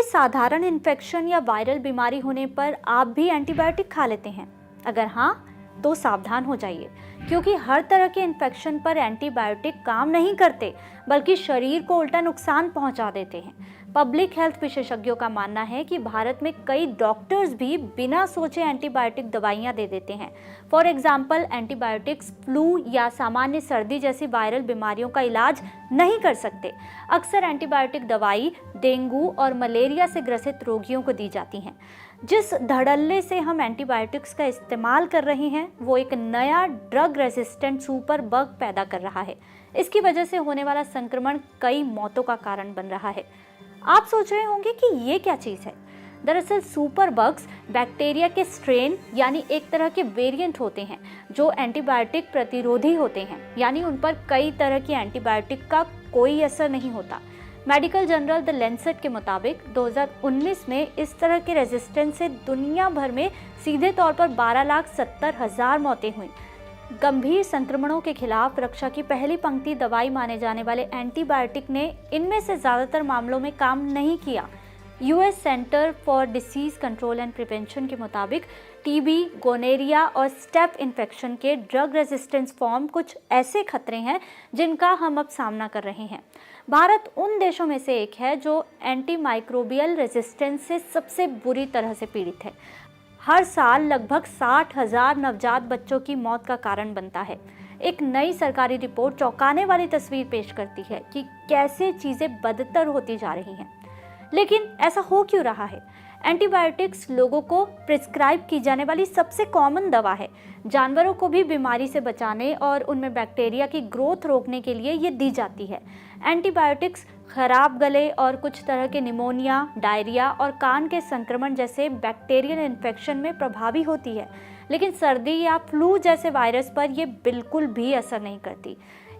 साधारण इन्फेक्शन या वायरल बीमारी होने पर आप भी एंटीबायोटिक खा लेते हैं? अगर हाँ, तो सावधान हो जाइए, क्योंकि हर तरह के इन्फेक्शन पर एंटीबायोटिक काम नहीं करते, बल्कि शरीर को उल्टा नुकसान पहुंचा देते हैं। पब्लिक हेल्थ विशेषज्ञों का मानना है कि भारत में कई डॉक्टर्स भी बिना सोचे एंटीबायोटिक दवाइयां दे देते हैं। फॉर एग्जाम्पल, एंटीबायोटिक्स फ्लू या सामान्य सर्दी जैसी वायरल बीमारियों का इलाज नहीं कर सकते। अक्सर एंटीबायोटिक दवाई डेंगू और मलेरिया से ग्रसित रोगियों को दी जाती हैं। जिस धड़ल्ले से हम एंटीबायोटिक्स का इस्तेमाल कर रहे हैं, वो एक नया ड्रग रेजिस्टेंट सुपर बग पैदा कर रहा है। इसकी वजह से होने वाला संक्रमण कई मौतों का कारण बन रहा है। आप सोच रहे होंगे कि ये क्या चीज़ है। दरअसल सुपर बग्स बैक्टीरिया के स्ट्रेन यानी एक तरह के वेरिएंट होते हैं जो एंटीबायोटिक प्रतिरोधी होते हैं, यानी उन पर कई तरह की एंटीबायोटिक का कोई असर नहीं होता। मेडिकल जर्नल द लेंसेट के मुताबिक 2019 में इस तरह के रेजिस्टेंस से दुनिया भर में सीधे तौर पर 12,70,000 मौतें हुई। गंभीर संक्रमणों के खिलाफ रक्षा की पहली पंक्ति दवाई माने जाने वाले एंटीबायोटिक ने इनमें से ज़्यादातर मामलों में काम नहीं किया। US centre for disease control and prevention के मुताबिक टीबी, गोनेरिया और स्टेप इन्फेक्शन के ड्रग रेजिस्टेंस फॉर्म कुछ ऐसे खतरे हैं जिनका हम अब सामना कर रहे हैं। भारत उन देशों में से एक है जो एंटीमाइक्रोबियल रेजिस्टेंस से सबसे बुरी तरह से पीड़ित है। हर साल लगभग 60,000 नवजात बच्चों की मौत का कारण बनता है। एक नई सरकारी रिपोर्ट चौंकाने वाली तस्वीर पेश करती है कि कैसे चीज़ें बदतर होती जा रही हैं। लेकिन ऐसा हो क्यों रहा है? एंटीबायोटिक्स लोगों को प्रिस्क्राइब की जाने वाली सबसे कॉमन दवा है। जानवरों को भी बीमारी से बचाने और उनमें बैक्टीरिया की ग्रोथ रोकने के लिए ये दी जाती है। एंटीबायोटिक्स खराब गले और कुछ तरह के निमोनिया, डायरिया और कान के संक्रमण जैसे बैक्टीरियल इन्फेक्शन में प्रभावी होती है, लेकिन सर्दी या फ्लू जैसे वायरस पर यह बिल्कुल भी असर नहीं करती।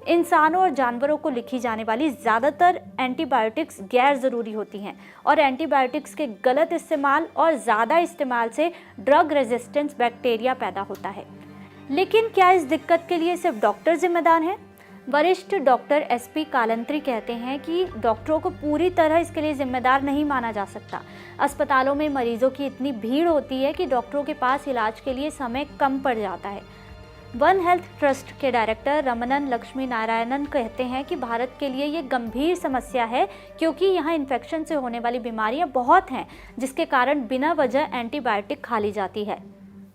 इंसानों और जानवरों को लिखी जाने वाली ज़्यादातर एंटीबायोटिक्स गैर ज़रूरी होती हैं और एंटीबायोटिक्स के गलत इस्तेमाल और ज़्यादा इस्तेमाल से ड्रग रेजिस्टेंस बैक्टीरिया पैदा होता है। लेकिन क्या इस दिक्कत के लिए सिर्फ डॉक्टर जिम्मेदार हैं? वरिष्ठ डॉक्टर SP कालंत्री कहते हैं कि डॉक्टरों को पूरी तरह इसके लिए जिम्मेदार नहीं माना जा सकता। अस्पतालों में मरीजों की इतनी भीड़ होती है कि डॉक्टरों के पास इलाज के लिए समय कम पड़ जाता है। वन हेल्थ ट्रस्ट के डायरेक्टर रमनन लक्ष्मी नारायणन कहते हैं कि भारत के लिए ये गंभीर समस्या है, क्योंकि यहाँ इन्फेक्शन से होने वाली बीमारियाँ बहुत हैं, जिसके कारण बिना वजह एंटीबायोटिक खा ली जाती है।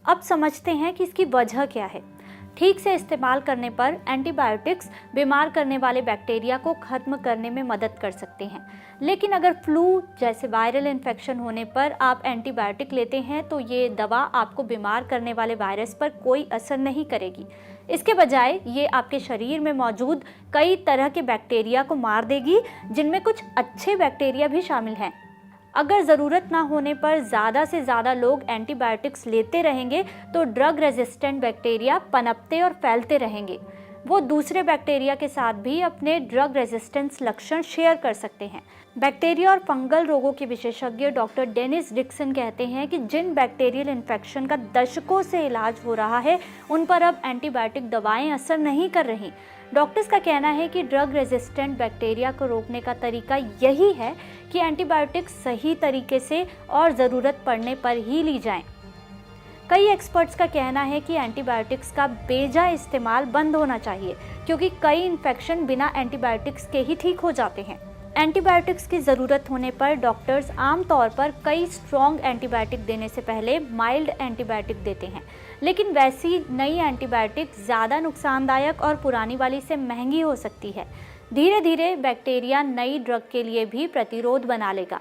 अब समझते हैं कि इसकी वजह क्या है। ठीक से इस्तेमाल करने पर एंटीबायोटिक्स बीमार करने वाले बैक्टीरिया को खत्म करने में मदद कर सकते हैं, लेकिन अगर फ्लू जैसे वायरल इन्फेक्शन होने पर आप एंटीबायोटिक लेते हैं तो ये दवा आपको बीमार करने वाले वायरस पर कोई असर नहीं करेगी। इसके बजाय ये आपके शरीर में मौजूद कई तरह के बैक्टीरिया को मार देगी, जिनमें कुछ अच्छे बैक्टीरिया भी शामिल हैं। अगर ज़रूरत ना होने पर ज़्यादा से ज़्यादा लोग एंटीबायोटिक्स लेते रहेंगे तो ड्रग रेजिस्टेंट बैक्टीरिया पनपते और फैलते रहेंगे। वो दूसरे बैक्टीरिया के साथ भी अपने ड्रग रेजिस्टेंस लक्षण शेयर कर सकते हैं। बैक्टीरिया और फंगल रोगों के विशेषज्ञ डॉक्टर डेनिस डिक्सन कहते हैं कि जिन बैक्टीरियल इन्फेक्शन का दशकों से इलाज हो रहा है, उन पर अब एंटीबायोटिक दवाएं असर नहीं कर रही। डॉक्टर्स का कहना है कि ड्रग रेजिस्टेंट बैक्टीरिया को रोकने का तरीका यही है कि एंटीबायोटिक्स सही तरीके से और ज़रूरत पड़ने पर ही ली जाएं। कई एक्सपर्ट्स का कहना है कि एंटीबायोटिक्स का बेजा इस्तेमाल बंद होना चाहिए, क्योंकि कई इन्फेक्शन बिना एंटीबायोटिक्स के ही ठीक हो जाते हैं। एंटीबायोटिक्स की ज़रूरत होने पर डॉक्टर्स आमतौर पर कई स्ट्रॉन्ग एंटीबायोटिक देने से पहले माइल्ड एंटीबायोटिक देते हैं, लेकिन वैसी नई एंटीबायोटिक ज़्यादा नुकसानदायक और पुरानी वाली से महंगी हो सकती है। धीरे धीरे बैक्टीरिया नई ड्रग के लिए भी प्रतिरोध बना लेगा।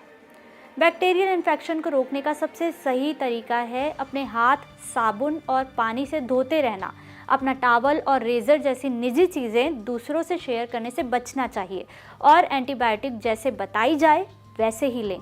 बैक्टीरियल इन्फेक्शन को रोकने का सबसे सही तरीका है अपने हाथ साबुन और पानी से धोते रहना। अपना टॉवल और रेज़र जैसी निजी चीज़ें दूसरों से शेयर करने से बचना चाहिए और एंटीबायोटिक जैसे बताई जाए वैसे ही लें।